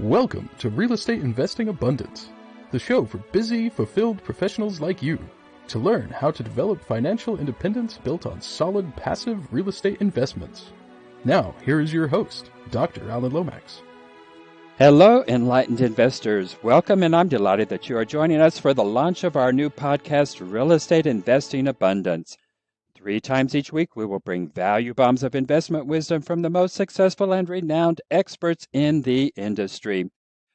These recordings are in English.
Welcome to Real Estate Investing Abundance, the show for busy, fulfilled professionals like you to learn how to develop financial independence built on solid, passive real estate investments. Now, here is your host, Dr. Alan Lomax. Hello, enlightened investors. Welcome, and I'm delighted that you are joining us for the launch of our new podcast, Real Estate Investing Abundance. 3 times each week, we will bring value bombs of investment wisdom from the most successful and renowned experts in the industry.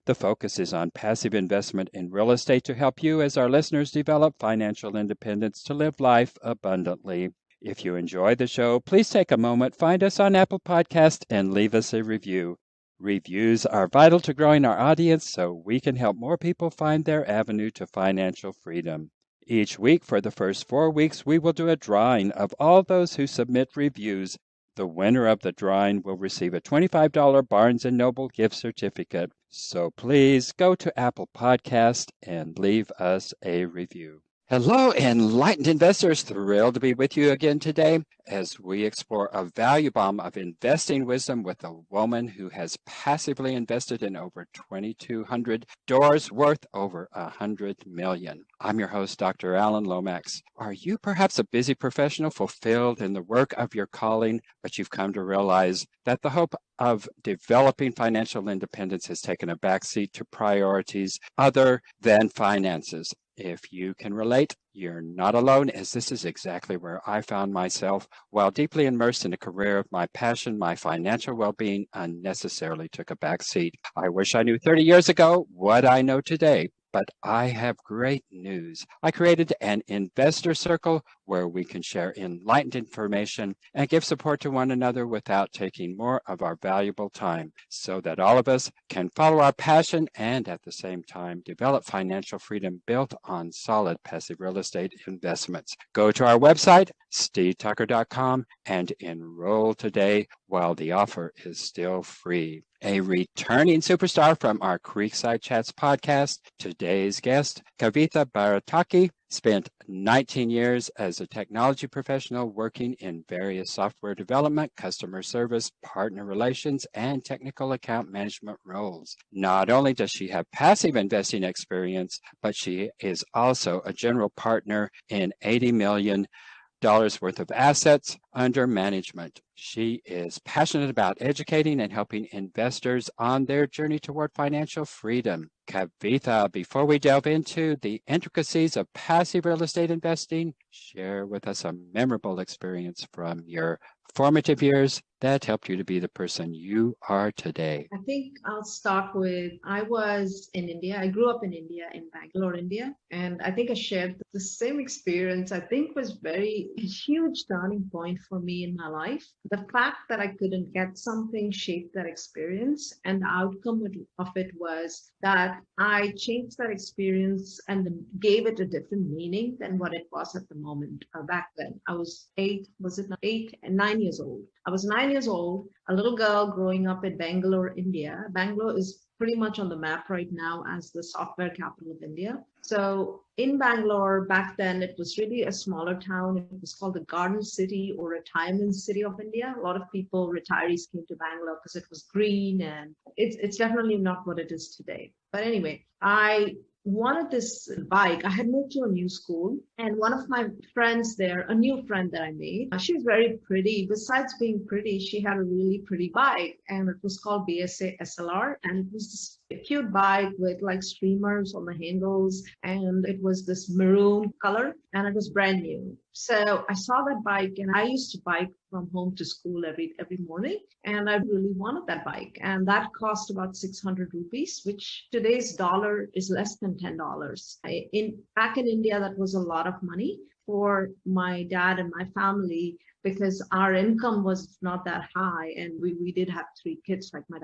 The focus is on passive investment in real estate to help you as our listeners develop financial independence to live life abundantly. If you enjoy the show, please take a moment, find us on Apple Podcasts, and leave us a review. Reviews are vital to growing our audience so we can help more people find their avenue to financial freedom. Each week for the first 4 weeks, we will do a drawing of all those who submit reviews. The winner of the drawing will receive a $25 Barnes & Noble gift certificate. So please go to Apple Podcast and leave us a review. Hello, enlightened investors. Thrilled to be with you again today as we explore a value bomb of investing wisdom with a woman who has passively invested in over 2,200 doors worth over $100 million. I'm your host, Dr. Alan Lomax. Are you perhaps a busy professional fulfilled in the work of your calling, but you've come to realize that the hope of developing financial independence has taken a backseat to priorities other than finances? If you can relate, you're not alone, as this is exactly where I found myself while deeply immersed in a career of my passion. My financial well-being unnecessarily took a back seat. I wish I knew 30 years ago what I know today, but I have great news. I created an investor circle where we can share enlightened information and give support to one another without taking more of our valuable time, so that all of us can follow our passion and at the same time develop financial freedom built on solid passive real estate investments. Go to our website, stevetucker.com, and enroll today while the offer is still free. A returning superstar from our Creekside Chats podcast, today's guest, Kavitha Baratakke, spent 19 years as a technology professional working in various software development, customer service, partner relations, and technical account management roles. Not only does she have passive investing experience, but she is also a general partner in $80 million worth of assets under management. She is passionate about educating and helping investors on their journey toward financial freedom. Kavitha, before we delve into the intricacies of passive real estate investing, share with us a memorable experience from your formative years that helped you to be the person you are today. I think I'll start with, I was in India. I grew up in India, in Bangalore, India. And I think I shared the same experience. I think was a huge turning point for me in my life. The fact that I couldn't get something shaped that experience. And the outcome of it was that I changed that experience and gave it a different meaning than what it was at the moment. Back then, I was 9 years old. I was 9 years old, a little girl growing up in Bangalore, India. Bangalore is pretty much on the map right now as the software capital of India. So in Bangalore, back then, it was really a smaller town. It was called the Garden City or Retirement City of India. A lot of people, retirees, came to Bangalore because it was green, and it's definitely not what it is today. But anyway, I wanted this bike. I had moved to a new school, and one of my friends there, a new friend that I made, she was very pretty. Besides being pretty, she had a really pretty bike, and it was called BSA SLR, and it was this cute bike with like streamers on the handles, and it was this maroon color, and it was brand new. So I saw that bike, and I used to bike from home to school every morning, and I really wanted that bike, and that cost about 600 rupees, which today's dollar is less than $10. Back in India, that was a lot of money for my dad and my family, because our income was not that high, and we did have 3 kids. Like my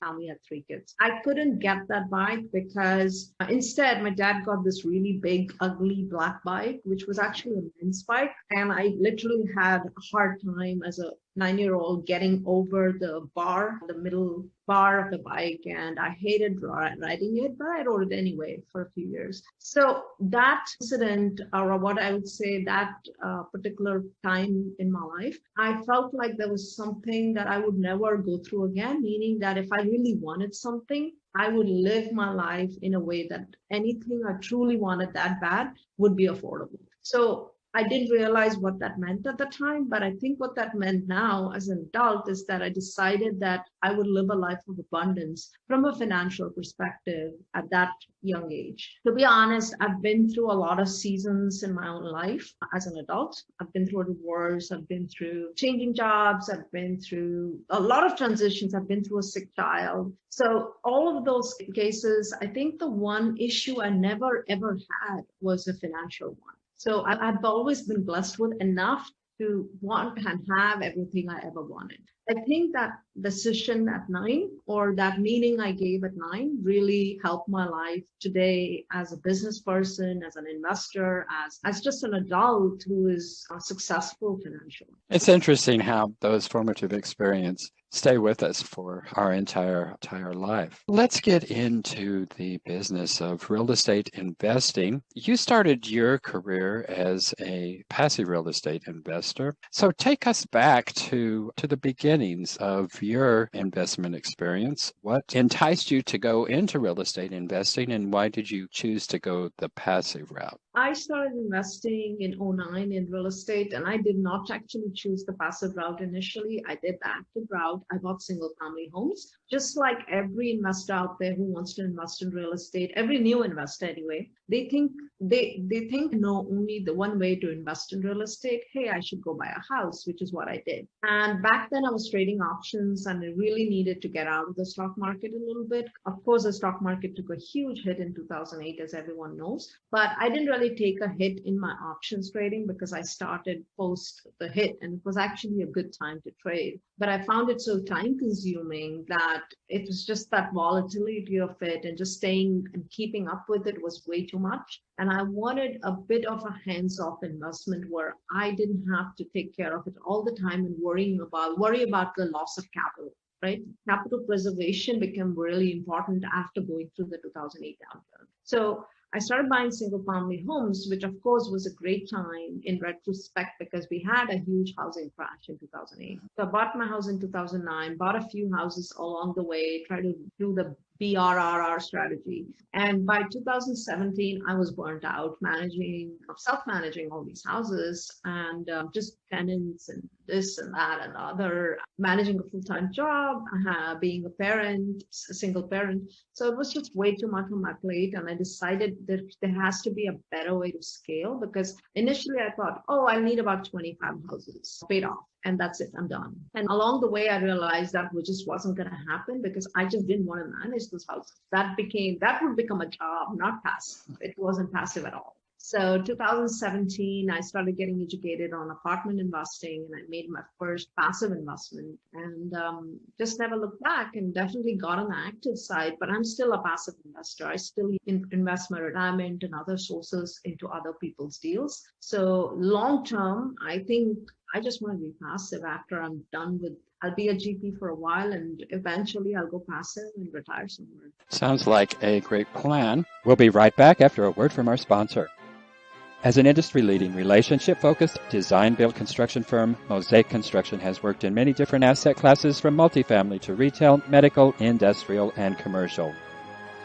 family had 3 kids. I couldn't get that bike because instead my dad got this really big, ugly black bike, which was actually a men's bike, and I literally had a hard time as a 9-year-old getting over the middle bar of the bike, and I hated riding it, but I rode it anyway for a few years. So that incident, or what I would say, that particular time in my life, I felt like there was something that I would never go through again, meaning that if I really wanted something, I would live my life in a way that anything I truly wanted that bad would be affordable. So I didn't realize what that meant at the time, but I think what that meant now as an adult is that I decided that I would live a life of abundance from a financial perspective at that young age. To be honest, I've been through a lot of seasons in my own life as an adult. I've been through a divorce, I've been through changing jobs, I've been through a lot of transitions, I've been through a sick child. So all of those cases, I think the one issue I never ever had was a financial one. So I've always been blessed with enough to want and have everything I ever wanted. I think that decision at 9, or that meaning I gave at 9, really helped my life today as a business person, as an investor, as just an adult who is successful financially. It's interesting how those formative experiences stay with us for our entire life. Let's get into the business of real estate investing. You started your career as a passive real estate investor. So take us back to the beginnings of your investment experience. What enticed you to go into real estate investing, and why did you choose to go the passive route? I started investing in 2009 in real estate, and I did not actually choose the passive route initially. I did the active route. I bought single family homes, just like every investor out there who wants to invest in real estate, every new investor anyway. They think no, only the one way to invest in real estate. Hey, I should go buy a house, which is what I did. And back then I was trading options, and I really needed to get out of the stock market a little bit. Of course, the stock market took a huge hit in 2008, as everyone knows, but I didn't really take a hit in my options trading because I started post the hit, and it was actually a good time to trade. But I found it so time consuming that it was just that volatility of it, and just staying and keeping up with it was way too much. And I wanted a bit of a hands-off investment where I didn't have to take care of it all the time and worry about the loss of capital. Right? Capital preservation became really important after going through the 2008 downturn. So I started buying single family homes, which of course was a great time in retrospect because we had a huge housing crash in 2008. So I bought my house in 2009, bought a few houses along the way, tried to do the BRRR strategy. And by 2017, I was burnt out self-managing all these houses, and just tenants and this and that and other, managing a full-time job, being a single parent. So it was just way too much on my plate. And I decided that there has to be a better way to scale, because initially I thought, I need about 25 houses paid off. And that's it, I'm done. And along the way, I realized that just wasn't going to happen because I just didn't want to manage those houses. That would become a job, not passive. It wasn't passive at all. So 2017, I started getting educated on apartment investing, and I made my first passive investment, and just never looked back, and definitely got on the active side, but I'm still a passive investor. I still invest my retirement and other sources into other people's deals. So long term, I think I just want to be passive after I'm done with. I'll be a GP for a while, and eventually I'll go passive and retire somewhere. Sounds like a great plan. We'll be right back after a word from our sponsor. As an industry-leading, relationship-focused, design-build construction firm, Mosaic Construction has worked in many different asset classes from multifamily to retail, medical, industrial, and commercial.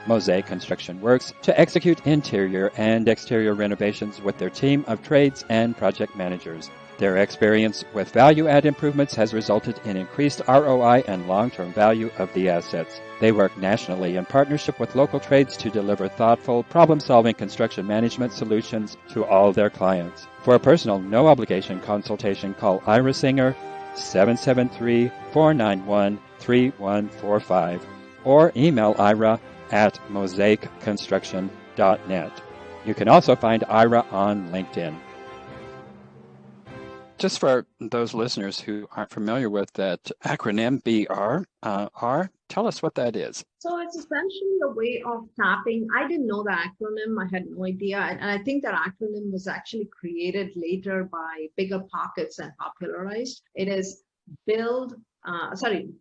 Mosaic Construction works to execute interior and exterior renovations with their team of trades and project managers. Their experience with value-add improvements has resulted in increased ROI and long-term value of the assets. They work nationally in partnership with local trades to deliver thoughtful, problem-solving construction management solutions to all their clients. For a personal, no-obligation consultation, call Ira Singer, 773-491-3145, or email Ira at mosaicconstruction.net. You can also find Ira on LinkedIn. Just for those listeners who aren't familiar with that acronym BRR, tell us what that is. So it's essentially a way of tapping. I didn't know the acronym. I had no idea. And I think that acronym was actually created later by Bigger Pockets and popularized. It is build,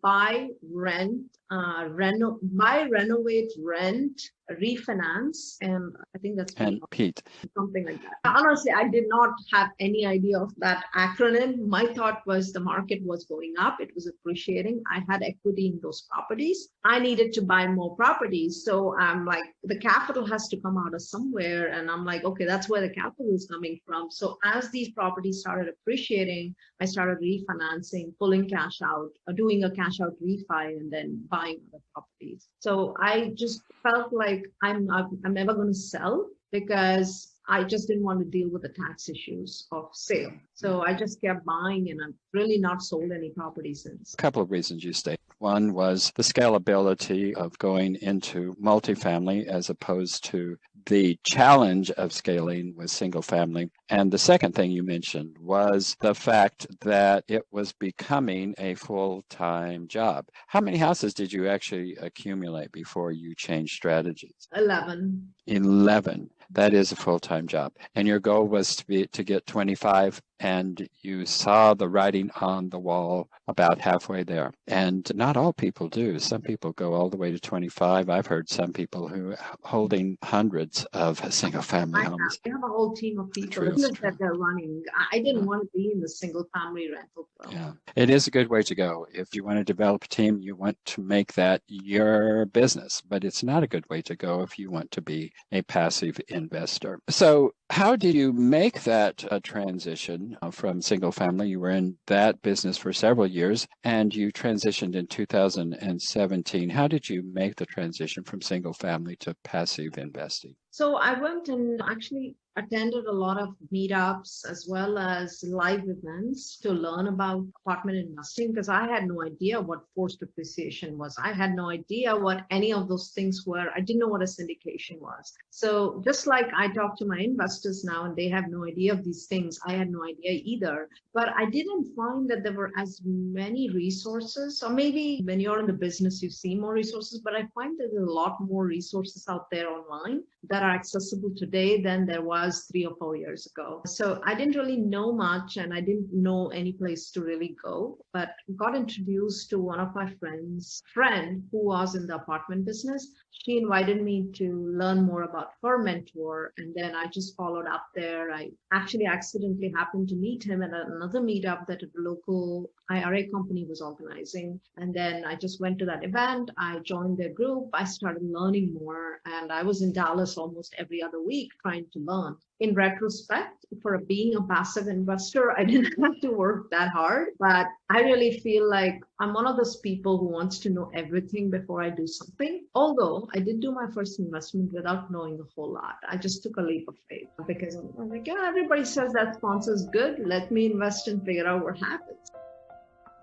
buy, rent, buy, renovate, rent, refinance, and I think that's And Pete. something like that. Honestly, I did not have any idea of that acronym. My thought was the market was going up, it was appreciating. I had equity in those properties. I needed to buy more properties. So I'm like, the capital has to come out of somewhere. And I'm like, okay, that's where the capital is coming from. So as these properties started appreciating, I started refinancing, pulling cash out, doing a cash out refi, and then buying other properties. So I just felt like I'm never going to sell because I just didn't want to deal with the tax issues of sale. So I just kept buying, and I've really not sold any property since. A couple of reasons you state. One was the scalability of going into multifamily as opposed to the challenge of scaling with single family. And the second thing you mentioned was the fact that it was becoming a full-time job. How many houses did you actually accumulate before you changed strategies? 11. 11. That is a full-time job. And your goal was to get 25, and you saw the writing on the wall about halfway there. And not all people do. Some people go all the way to 25. I've heard some people who holding hundreds of single-family homes. I have a whole team of people that they're running. I didn't want to be in the single-family rental club. Yeah, it is a good way to go. If you want to develop a team, you want to make that your business, but it's not a good way to go if you want to be a passive investor. So how did you make that transition from single family? You were in that business for several years and you transitioned in 2017. How did you make the transition from single family to passive investing? So I went and actually attended a lot of meetups as well as live events to learn about apartment investing because I had no idea what forced appreciation was. I had no idea what any of those things were. I didn't know what a syndication was. So just like I talk to my investors now and they have no idea of these things, I had no idea either. But I didn't find that there were as many resources, or maybe when you're in the business, you see more resources, but I find that there's a lot more resources out there online that are accessible today than there was 3 or 4 years ago. So I didn't really know much and I didn't know any place to really go, but got introduced to one of my friend who was in the apartment business. She invited me to learn more about her mentor, and then I just followed up there. I actually accidentally happened to meet him at another meetup that a local IRA company was organizing. And then I just went to that event. I joined their group. I started learning more, and I was in Dallas almost every other week trying to learn. In retrospect, for being a passive investor, I didn't have to work that hard, but I really feel like I'm one of those people who wants to know everything before I do something. Although I did do my first investment without knowing a whole lot. I just took a leap of faith because I'm like, yeah, everybody says that sponsor's good. Let me invest and figure out what happens.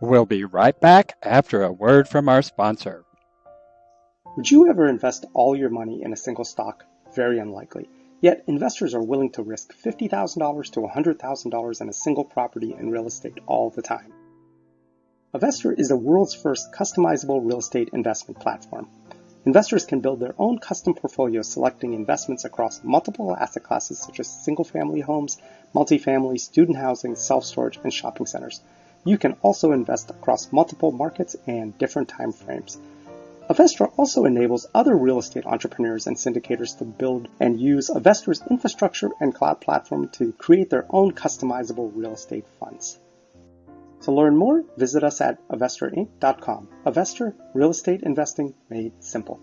We'll be right back after a word from our sponsor. Would you ever invest all your money in a single stock? Very unlikely. Yet investors are willing to risk $50,000 to $100,000 in a single property in real estate all the time. Avestro is the world's first customizable real estate investment platform. Investors can build their own custom portfolios selecting investments across multiple asset classes such as single-family homes, multifamily, student housing, self-storage, and shopping centers. You can also invest across multiple markets and different time frames. Avestro also enables other real estate entrepreneurs and syndicators to build and use Avestro's infrastructure and cloud platform to create their own customizable real estate funds. To learn more, visit us at avestroinc.com. Avestro, real estate investing made simple.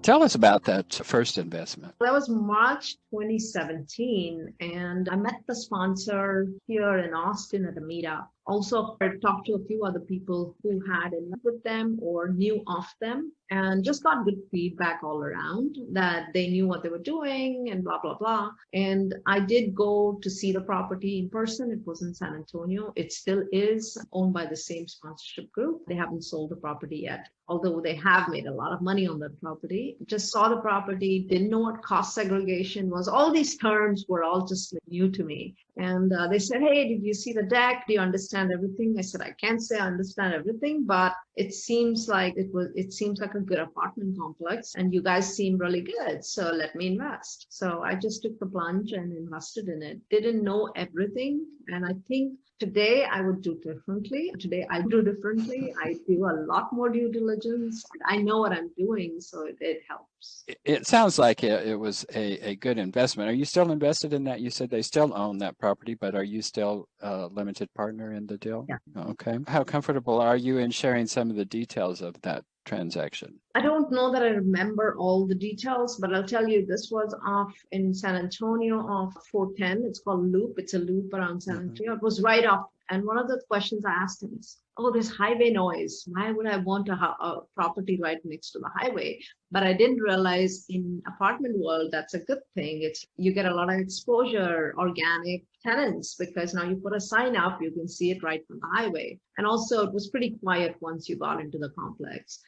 Tell us about that first investment. That was March 2017, and I met the sponsor here in Austin at a meetup. Also, I talked to a few other people who had met with them or knew of them, and just got good feedback all around that they knew what they were doing and blah, blah, blah. And I did go to see the property in person. It was in San Antonio. It still is owned by the same sponsorship group. They haven't sold the property yet, although they have made a lot of money on that property. Just saw the property, didn't know what cost segregation was. All these terms were all just new to me. And they said, hey, did you see the deck? Do you understand everything? I said, I can't say I understand everything, but it seems like it seems like a good apartment complex and you guys seem really good. So let me invest. So I just took the plunge and invested in it. Didn't know everything. And I think today I would do differently. Today I do differently. I do a lot more due diligence. I know what I'm doing, so it helps. It sounds like it was a good investment. Are you still invested in that? You said they still own that property, but are you still a limited partner in the deal? Yeah. Okay. How comfortable are you in sharing some of the details of that transaction? I don't know that I remember all the details, but I'll tell you this was off in San Antonio off 410. It's called Loop. It's a loop around San Antonio. It was right off. And one of the questions I asked him is, oh, there's highway noise. Why would I want a property right next to the highway? But I didn't realize in apartment world, that's a good thing. You get a lot of exposure, organic tenants, because now you put a sign up, you can see it right from the highway. And also it was pretty quiet once you got into the complex.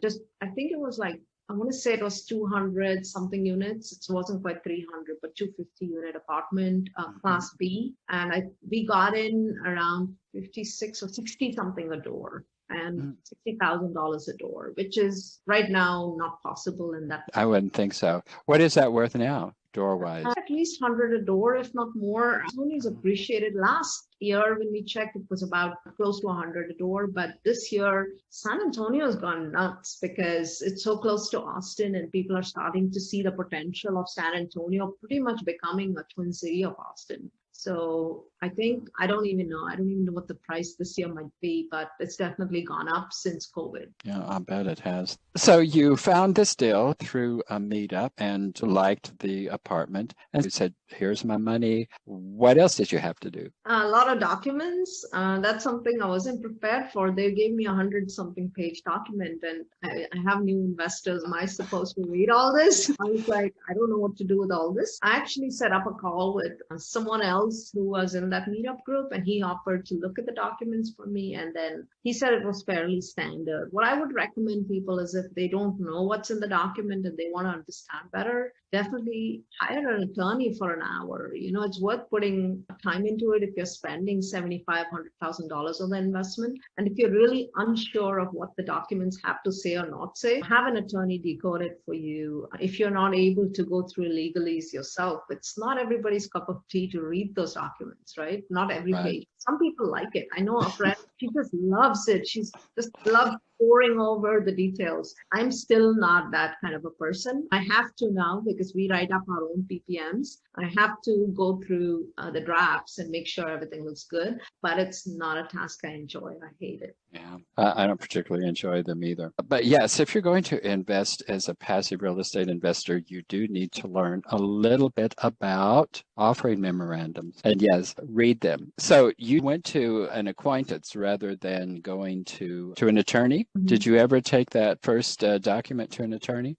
I think it was like, I want to say it was 200 something units. It wasn't quite 300, but 250 unit apartment, class B. And we got in around 56 or 60 something a door and $60,000 a door, which is right now not possible in that. I wouldn't think so. What is that worth now, door-wise? At least 100 a door, if not more. Sony's appreciated. Last year when we checked, it was about close to 100 a door. But this year, San Antonio has gone nuts because it's so close to Austin and people are starting to see the potential of San Antonio pretty much becoming a twin city of Austin. So I think, I don't even know what the price this year might be, but it's definitely gone up since COVID. Yeah, I bet it has. So you found this deal through a meetup and liked the apartment and you said, here's my money. What else did you have to do? A lot of documents. That's something I wasn't prepared for. They gave me 100-something page document and I have new investors. Am I supposed to read all this? I was like, I don't know what to do with all this. I actually set up a call with someone else who was in that meetup group and he offered to look at the documents for me. And then he said it was fairly standard. What I would recommend people is if they don't know what's in the document and they want to understand better, definitely hire an attorney for an hour. It's worth putting time into it if you're spending $75,000, $100,000 on the investment. And if you're really unsure of what the documents have to say or not say, have an attorney decode it for you. If you're not able to go through legalese yourself, it's not everybody's cup of tea to read those documents, right? Not every page. Some people like it. I know a friend, she just loves it. She's just loves poring over the details. I'm still not that kind of a person. I have to now because we write up our own PPMs. I have to go through the drafts and make sure everything looks good, but it's not a task I enjoy. I hate it. Yeah, I don't particularly enjoy them either. But yes, if you're going to invest as a passive real estate investor, you do need to learn a little bit about offering memorandums. And yes, read them. So you went to an acquaintance rather than going to an attorney. Mm-hmm. Did you ever take that first document to an attorney?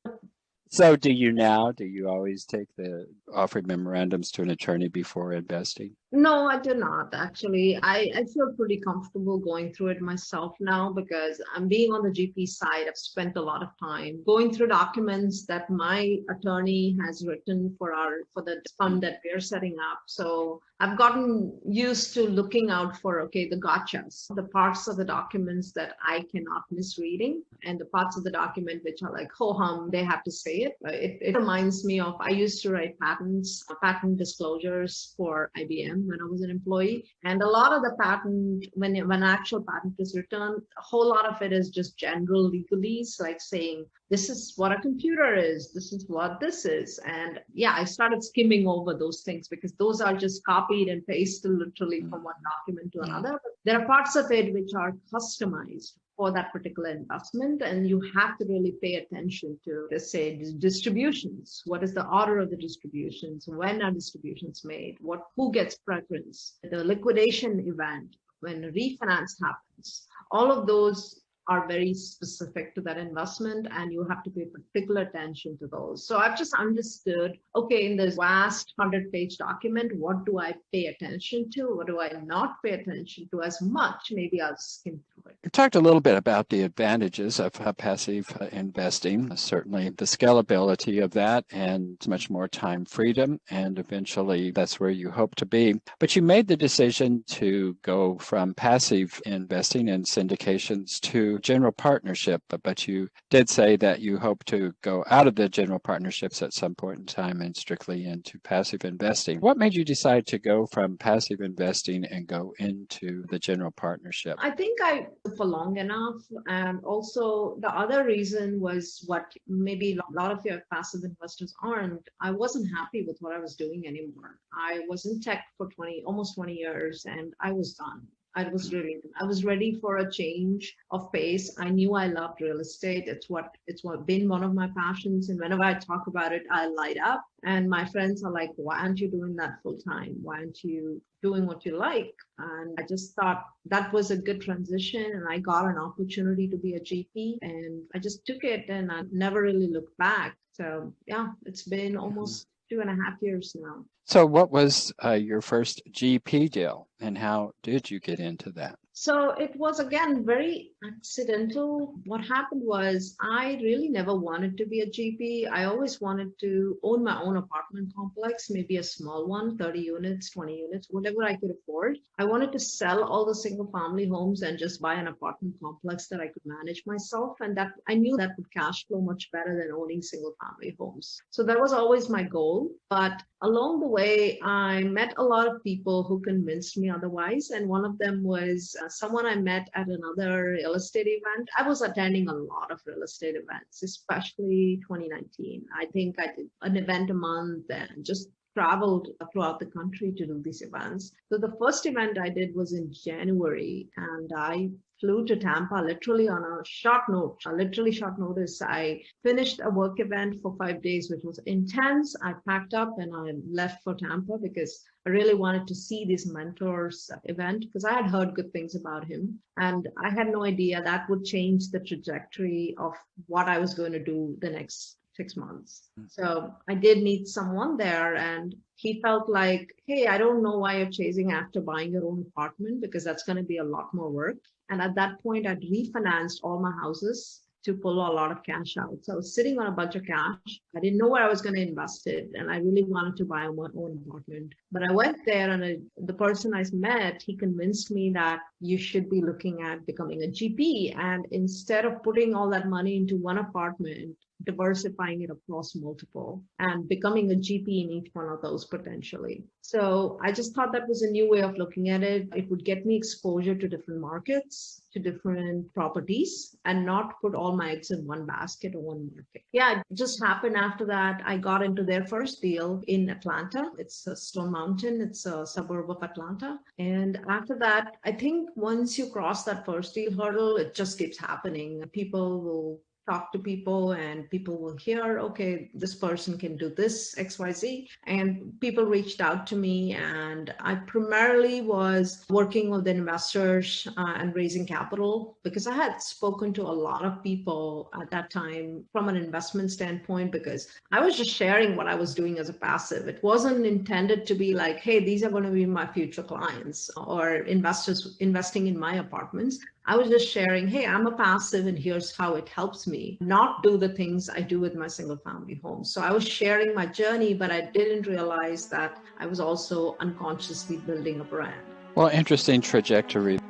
So do you always take the offered memorandums to an attorney before investing? No, I do not actually. I feel pretty comfortable going through it myself now because I'm being on the GP side. I've spent a lot of time going through documents that my attorney has written for the fund that we're setting up. So I've gotten used to looking out for, the gotchas, the parts of the documents that I cannot miss reading and the parts of the document which are like, ho-hum, they have to say it. It reminds me of, I used to write patent disclosures for IBM when I was an employee. And a lot of the patent, when actual patent is returned, a whole lot of it is just general legalese, like saying, this is what a computer is, this is what this is. And yeah, I started skimming over those things because those are just copied and pasted literally from one document to another. But there are parts of it which are customized for that particular investment, and you have to really pay attention to, let's say, distributions. What is the order of the distributions? When are distributions made? Who gets preference? The liquidation event, when refinance happens. All of those are very specific to that investment, and you have to pay particular attention to those. So I've just understood, in this vast 100-page document, what do I pay attention to? What do I not pay attention to as much? Maybe I'll skim through it. You talked a little bit about the advantages of passive investing, certainly the scalability of that and much more time freedom, and eventually that's where you hope to be. But you made the decision to go from passive investing and syndications to into general partnership, but you did say that you hope to go out of the general partnerships at some point in time and strictly into passive investing. What made you decide to go from passive investing and go into the general partnership? I think I for long enough. And also the other reason was what maybe a lot of your passive investors aren't. I wasn't happy with what I was doing anymore. I was in tech for almost 20 years, and I was done. I was ready for a change of pace. I knew I loved real estate. It's what been one of my passions. And whenever I talk about it, I light up. And my friends are like, why aren't you doing that full time? Why aren't you doing what you like? And I just thought that was a good transition. And I got an opportunity to be a GP, and I just took it, and I never really looked back. So yeah, it's been almost 2.5 years now. So what was your first GP deal, and how did you get into that? So it was, again, very accidental. What happened was I really never wanted to be a GP. I always wanted to own my own apartment complex, maybe a small one, 30 units, 20 units, whatever I could afford. I wanted to sell all the single family homes and just buy an apartment complex that I could manage myself. And that I knew that would cash flow much better than owning single family homes. So that was always my goal. But along the way, I met a lot of people who convinced me otherwise. And one of them was someone I met at another real estate event. I was attending a lot of real estate events, especially 2019. I think I did an event a month and just traveled throughout the country to do these events. So the first event I did was in January, and I flew to Tampa literally on a short notice. I finished a work event for 5 days, which was intense. I packed up and I left for Tampa because I really wanted to see this mentor's event because I had heard good things about him. And I had no idea that would change the trajectory of what I was going to do the next 6 months. So I did meet someone there, and he felt like, hey, I don't know why you're chasing after buying your own apartment, because that's going to be a lot more work. And at that point, I'd refinanced all my houses to pull a lot of cash out. So I was sitting on a bunch of cash. I didn't know where I was going to invest it, and I really wanted to buy my own apartment. But I went there, and the person I met, he convinced me that you should be looking at becoming a GP. And instead of putting all that money into one apartment, diversifying it across multiple and becoming a GP in each one of those potentially. So I just thought that was a new way of looking at it. It would get me exposure to different markets, to different properties, and not put all my eggs in one basket or one market. Yeah, it just happened after that. I got into their first deal in Atlanta. It's Stone Mountain. It's a suburb of Atlanta. And after that, I think once you cross that first deal hurdle, it just keeps happening. People will talk to people, and people will hear, okay, this person can do this XYZ. And people reached out to me, and I primarily was working with investors and raising capital, because I had spoken to a lot of people at that time from an investment standpoint, because I was just sharing what I was doing as a passive. It wasn't intended to be like, hey, these are going to be my future clients or investors investing in my apartments. I was just sharing, hey, I'm a passive and here's how it helps me not do the things I do with my single family home. So I was sharing my journey, but I didn't realize that I was also unconsciously building a brand. Well, interesting trajectory.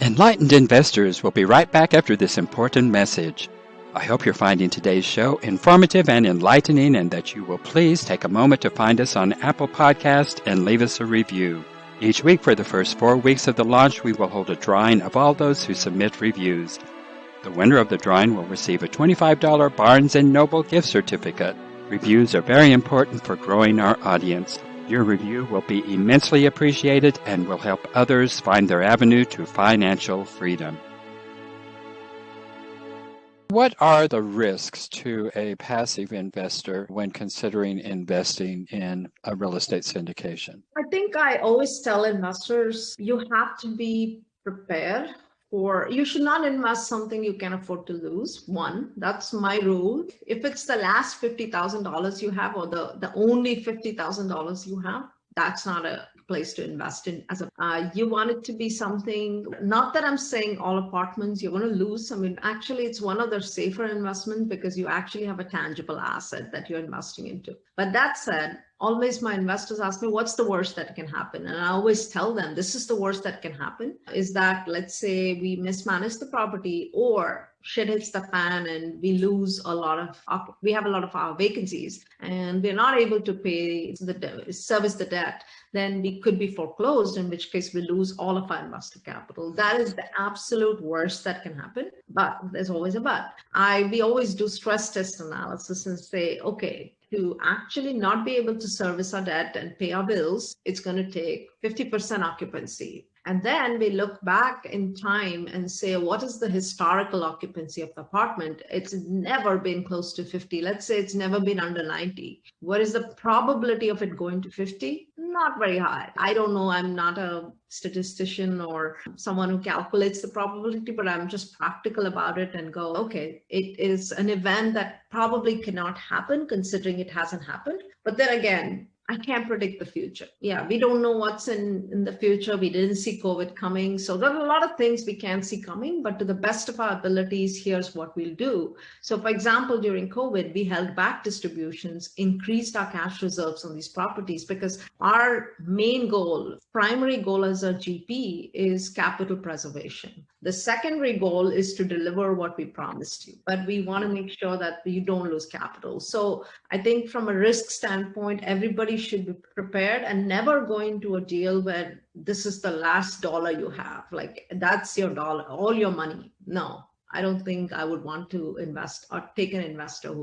Enlightened investors will be right back after this important message. I hope you're finding today's show informative and enlightening, and that you will please take a moment to find us on Apple Podcast and leave us a review. Each week for the first 4 weeks of the launch, we will hold a drawing of all those who submit reviews. The winner of the drawing will receive a $25 Barnes & Noble gift certificate. Reviews are very important for growing our audience. Your review will be immensely appreciated and will help others find their avenue to financial freedom. What are the risks to a passive investor when considering investing in a real estate syndication? I think I always tell investors, you have to be prepared for, you should not invest something you can afford to lose. One, that's my rule. If it's the last $50,000 you have, or the only $50,000 you have, that's not a place to invest in. You want it to be something, not that I'm saying all apartments you're going to lose. I mean, actually, it's one of the safer investments because you actually have a tangible asset that you're investing into. But that said, always my investors ask me, what's the worst that can happen? And I always tell them, this is the worst that can happen, is that let's say we mismanage the property or shit hits the fan and we lose we have a lot of our vacancies and we're not able to service the debt, then we could be foreclosed, in which case we lose all of our investor capital. That is the absolute worst that can happen. But there's always a but. We always do stress test analysis and say, okay, to actually not be able to service our debt and pay our bills, it's going to take 50% occupancy. And then we look back in time and say, what is the historical occupancy of the apartment? It's never been close to 50. Let's say it's never been under 90. What is the probability of it going to 50? Not very high. I don't know. I'm not a statistician or someone who calculates the probability, but I'm just practical about it and go, okay, it is an event that probably cannot happen considering it hasn't happened. But then again, I can't predict the future. Yeah, we don't know what's in the future. We didn't see COVID coming. So there are a lot of things we can't see coming, but to the best of our abilities, here's what we'll do. So for example, during COVID, we held back distributions, increased our cash reserves on these properties because our main goal, primary goal as a GP is capital preservation. The secondary goal is to deliver what we promised you, but we want to make sure that you don't lose capital. So I think from a risk standpoint, everybody should be prepared and never go into a deal where this is the last dollar you have. Like that's your dollar, all your money. No, I don't think I would want to invest or take an investor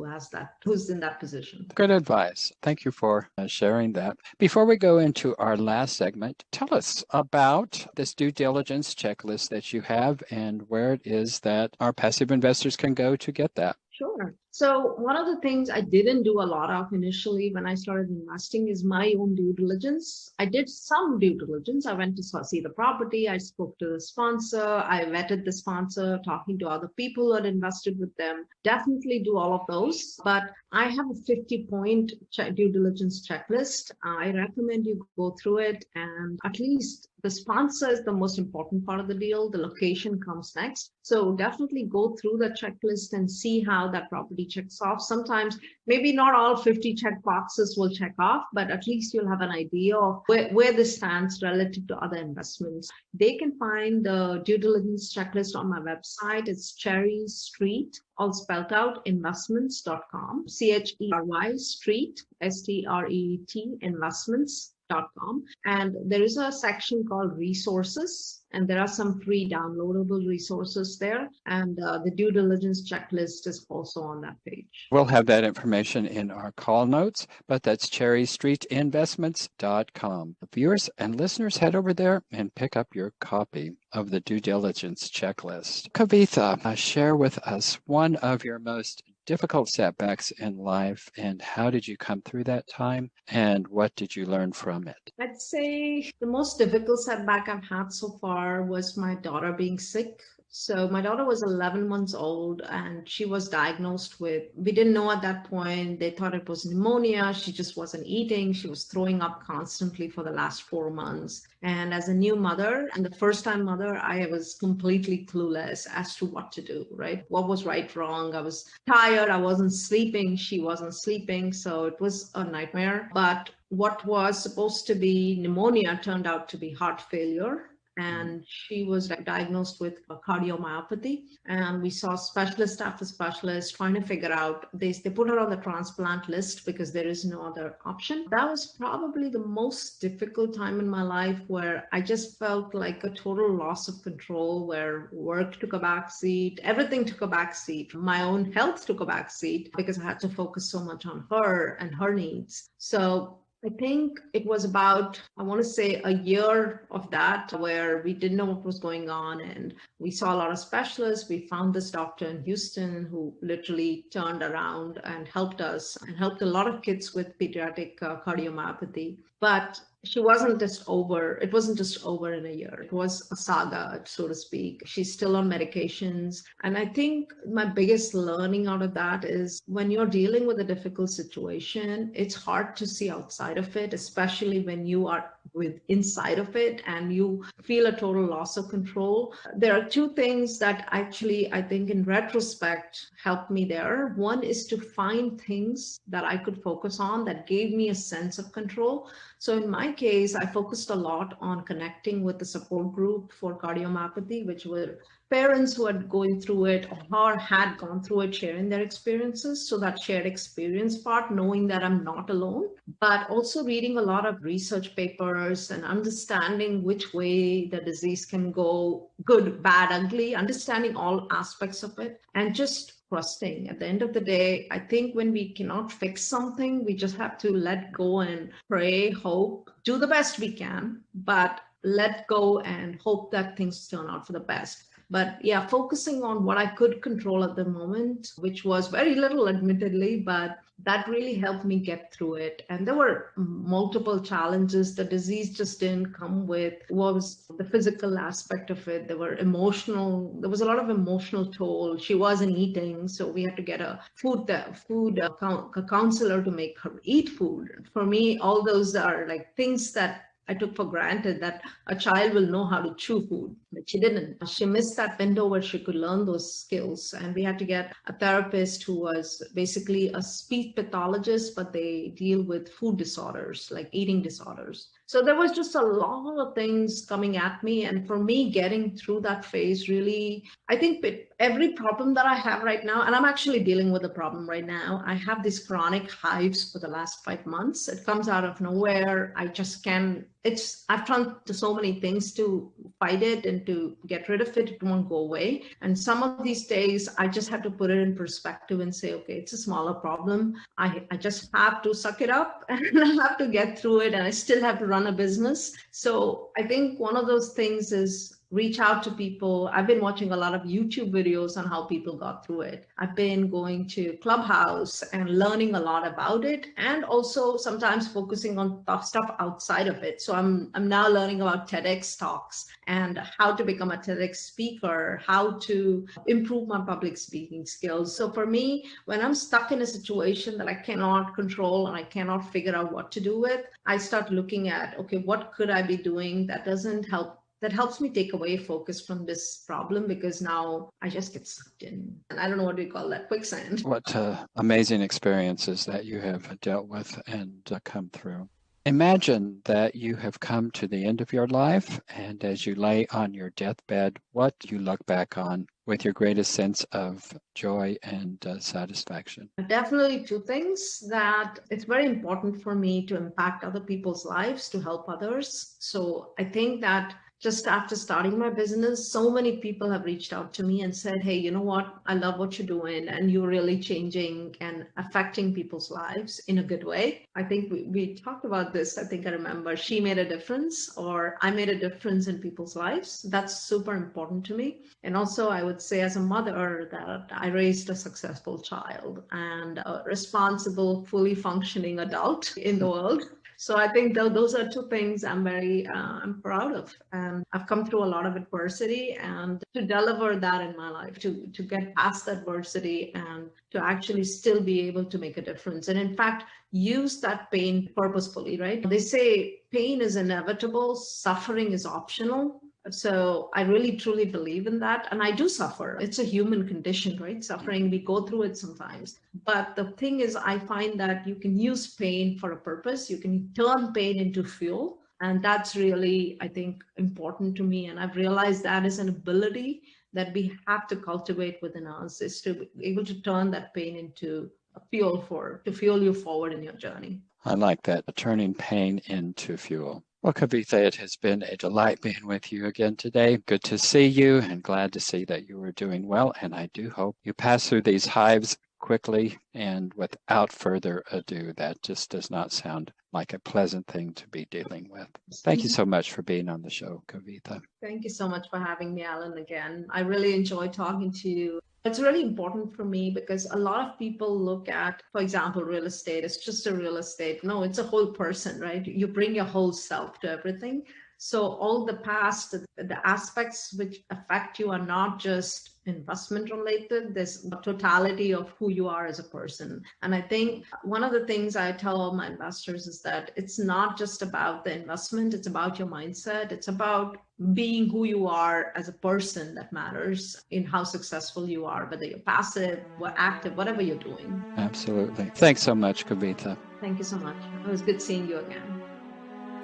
who's in that position. Good advice. Thank you for sharing that. Before we go into our last segment, tell us about this due diligence checklist that you have and where it is that our passive investors can go to get that. Sure. So one of the things I didn't do a lot of initially when I started investing is my own due diligence. I did some due diligence. I went to see the property. I spoke to the sponsor. I vetted the sponsor, talking to other people who had invested with them. Definitely do all of those. But I have a 50-point due diligence checklist. I recommend you go through it, and at least the sponsor is the most important part of the deal. The location comes next. So definitely go through the checklist and see how that property checks off. Sometimes maybe not all 50 check boxes will check off, but at least you'll have an idea of where this stands relative to other investments. They can find the due diligence checklist on my website. It's Cherry Street, all spelled out, investments.com, CHERY Street, STREET, investments.com. And there is a section called resources, and there are some free downloadable resources there. And the due diligence checklist is also on that page. We'll have that information in our call notes, but that's cherrystreetinvestments.com. Viewers and listeners, head over there and pick up your copy of the due diligence checklist. Kavitha, share with us one of your most difficult setbacks in life, and how did you come through that time, and what did you learn from it? I'd say the most difficult setback I've had so far was my daughter being sick. So my daughter was 11 months old and she was diagnosed with, we didn't know at that point, they thought it was pneumonia. She just wasn't eating. She was throwing up constantly for the last 4 months. And as a new mother and the first time mother, I was completely clueless as to what to do, right? What was right, wrong? I was tired. I wasn't sleeping. She wasn't sleeping. So it was a nightmare. But what was supposed to be pneumonia turned out to be heart failure. And she was diagnosed with a cardiomyopathy. And we saw specialist after specialist trying to figure out, they put her on the transplant list because there is no other option. That was probably the most difficult time in my life where I just felt like a total loss of control, where work took a backseat, everything took a backseat. My own health took a backseat because I had to focus so much on her and her needs. So I think it was about, I want to say, a year of that where we didn't know what was going on, and we saw a lot of specialists. We found this doctor in Houston who literally turned around and helped us and helped a lot of kids with pediatric cardiomyopathy. But she wasn't just over, it wasn't just over in a year. It was a saga, so to speak. She's still on medications. And I think my biggest learning out of that is when you're dealing with a difficult situation, it's hard to see outside of it, especially when you are with inside of it and you feel a total loss of control. There are two things that actually, I think in retrospect, helped me there. One is to find things that I could focus on that gave me a sense of control. So in my case, I focused a lot on connecting with the support group for cardiomyopathy, which were parents who had going through it or had gone through it, sharing their experiences. So that shared experience part, knowing that I'm not alone, but also reading a lot of research papers and understanding which way the disease can go, good, bad, ugly, understanding all aspects of it, and just trusting. At the end of the day, I think when we cannot fix something, we just have to let go and pray, hope, do the best we can, but let go and hope that things turn out for the best. But yeah, focusing on what I could control at the moment, which was very little, admittedly, but that really helped me get through it. And there were multiple challenges. The disease just didn't come with what was the physical aspect of it. There was a lot of emotional toll. She wasn't eating, so we had to get a counselor to make her eat food. For me, all those are like things that I took for granted, that a child will know how to chew food, but she didn't. She missed that window where she could learn those skills. And we had to get a therapist who was basically a speech pathologist, but they deal with food disorders, like eating disorders. So there was just a lot of things coming at me. And for me, getting through that phase really, I think every problem that I have right now, and I'm actually dealing with a problem right now. I have these chronic hives for the last 5 months. It comes out of nowhere. I just can't, I've tried to so many things to fight it and to get rid of it. It won't go away. And some of these days, I just have to put it in perspective and say, okay, it's a smaller problem. I just have to suck it up and I have to get through it. And I still have to run a business. So I think one of those things is reach out to people. I've been watching a lot of YouTube videos on how people got through it. I've been going to Clubhouse and learning a lot about it, and also sometimes focusing on stuff outside of it. So I'm now learning about TEDx talks and how to become a TEDx speaker, how to improve my public speaking skills. So for me, when I'm stuck in a situation that I cannot control and I cannot figure out what to do with, I start looking at, okay, what could I be doing that helps me take away focus from this problem, because now I just get sucked in. And I don't know what we call that, quicksand. What amazing experiences that you have dealt with and come through. Imagine that you have come to the end of your life, and as you lay on your deathbed, what do you look back on with your greatest sense of joy and satisfaction? Definitely two things. That it's very important for me to impact other people's lives, to help others. So I think that just after starting my business, so many people have reached out to me and said, hey, you know what? I love what you're doing and you're really changing and affecting people's lives in a good way. I think we talked about this. I think I remember she made a difference, or I made a difference in people's lives. That's super important to me. And also I would say as a mother that I raised a successful child and a responsible, fully functioning adult in the world. So I think those are two things I'm proud of. And I've come through a lot of adversity, and to deliver that in my life, to get past adversity and to actually still be able to make a difference. And in fact, use that pain purposefully, right? They say pain is inevitable, suffering is optional. So I really truly believe in that. And I do suffer. It's a human condition, right? Suffering, we go through it sometimes. But the thing is, I find that you can use pain for a purpose. You can turn pain into fuel. And that's really, I think, important to me. And I've realized that is an ability that we have to cultivate within us, is to be able to turn that pain into a fuel to fuel you forward in your journey. I like that, turning pain into fuel. Well, Kavitha, it has been a delight being with you again today. Good to see you and glad to see that you are doing well. And I do hope you pass through these hives quickly and without further ado. That just does not sound like a pleasant thing to be dealing with. Thank you so much for being on the show, Kavitha. Thank you so much for having me, Alan, again. I really enjoy talking to you. It's really important for me because a lot of people look at, for example, real estate. It's just a real estate. No, it's a whole person, right? You bring your whole self to everything. So all the past, the aspects which affect you are not just investment related. There's a totality of who you are as a person. And I think one of the things I tell all my investors is that it's not just about the investment, it's about your mindset. It's about being who you are as a person that matters in how successful you are, whether you're passive or active, whatever you're doing. Absolutely. Thanks so much, Kavitha. Thank you so much. It was good seeing you again.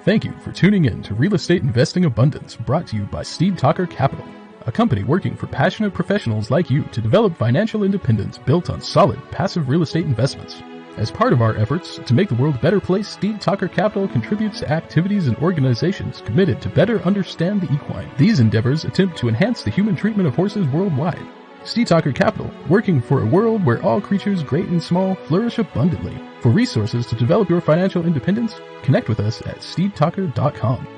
Thank you for tuning in to Real Estate Investing Abundance, brought to you by Steve Talker Capital, a company working for passionate professionals like you to develop financial independence built on solid, passive real estate investments. As part of our efforts to make the world a better place, Steve Talker Capital contributes to activities and organizations committed to better understand the equine. These endeavors attempt to enhance the human treatment of horses worldwide. Steve Talker Capital, working for a world where all creatures, great and small, flourish abundantly. For resources to develop your financial independence, connect with us at stevetalker.com.